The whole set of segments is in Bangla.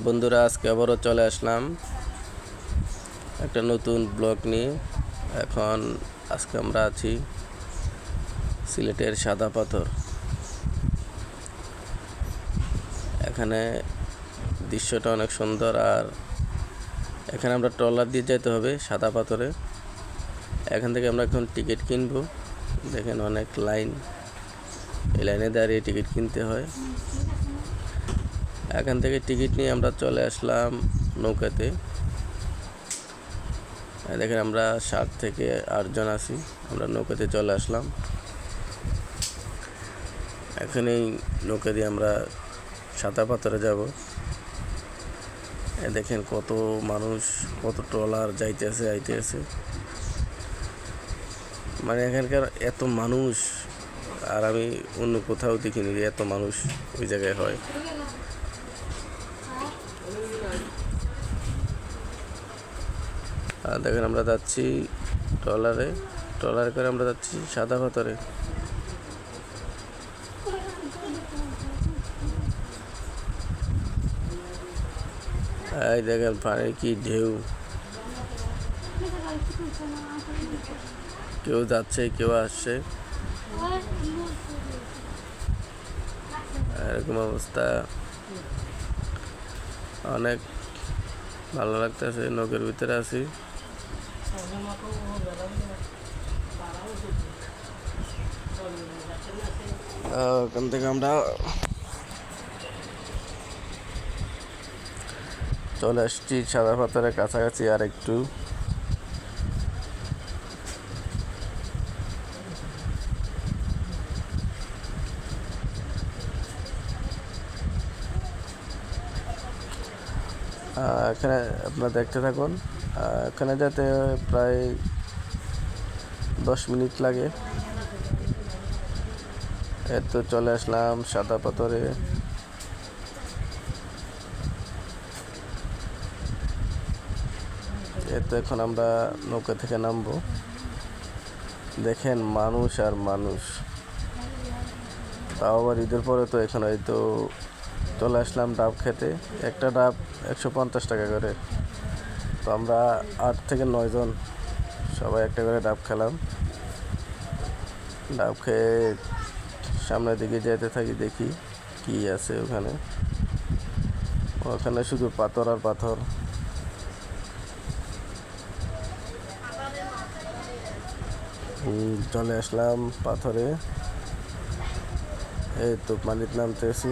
বন্ধুরা, আজকে আবারও চলে আসলাম একটা নতুন ব্লগ নিয়ে। আজকে আমরা আছি সিলেটের সাদা পাথর। এখানে দৃশ্যটা অনেক সুন্দর, আর এখানে আমরা ট্রলার দিয়ে যেতে হবে সাদা পাথরে। এখান থেকে আমরা এখন টিকিট কিনবো। দেখেন অনেক লাইন, এই লাইনে দাঁড়িয়ে টিকিট কিনতে হয়। এখান থেকে টিকিট নিয়ে আমরা চলে আসলাম নৌকাতে। দেখেন আমরা 7 থেকে 8 জন আছি, আমরা নৌকাতে চলে আসলাম। এখানেই নৌকা দিয়ে আমরা সাদা পাথরে যাব। দেখেন কত মানুষ, কত ট্রলার যাইতেছে আইতেছে। মানে এখানকার এত মানুষ, আর আমি অন্য কোথাও দেখিনি যে এত মানুষ ওই জায়গায় হয়। আর দেখেন আমরা যাচ্ছি ট্রলারে করে আমরা যাচ্ছি সাদা পাথরে। এই দেখেন পানির কি ঢেউ, কেউ যাচ্ছে কেউ আসছে, এরকম অবস্থা। অনেক ভালো লাগতেছে, নৌকার ভিতরে আছি। ওখান থেকে আমরা চলে আসছি সাদা পাথরের কাছাকাছি। আর একটু এখানে আপনারা দেখতে থাকুন। এখানে যেতে প্রায় 10 মিনিট লাগে। তো চলে আসলাম সাদা পাথরে। তো এখন আমরা নৌকা থেকে নামবো। দেখেন মানুষ আর মানুষ, তাও আবার ঈদের পরে। তো এখন হয়তো চলে আসলাম ডাব খেতে। একটা ডাব 150 টাকা করে। তো আমরা 8 থেকে 9 জন সবাই একটা করে ডাব খেলাম। ডাব খেয়ে সামনের দিকে যেতে থাকি, দেখি কি আছে ওখানে। ওখানে শুধু পাথর আর পাথর। চলে আসলাম পাথরে। এই তো পানিতে নামতেছি।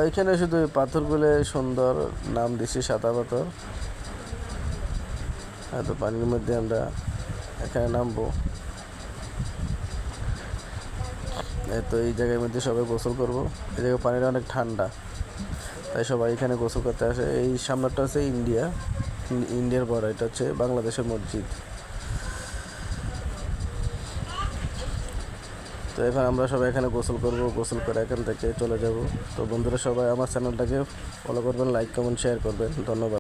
এখানে শুধু পাথরগুলো সুন্দর, নাম দিছি সাদা পাথর। তো পানির মধ্যে আমরা এখানে নামবো। তো এই জায়গার মধ্যে সবাই গোসল করবো। এই জায়গায় পানিটা অনেক ঠান্ডা, তাই সবাই এখানে গোসল করতে আসে। এই সামনেটা হচ্ছে ইন্ডিয়ার বর্ডার, এটা হচ্ছে বাংলাদেশের মসজিদ। তো এখন আমরা সবাই এখানে গোসল করব, গোসল করে এখান থেকে চলে যাব। তো বন্ধুরা, সবাই আমার চ্যানেলটাকে ফলো করবেন, লাইক কমেন্ট শেয়ার করবেন। ধন্যবাদ।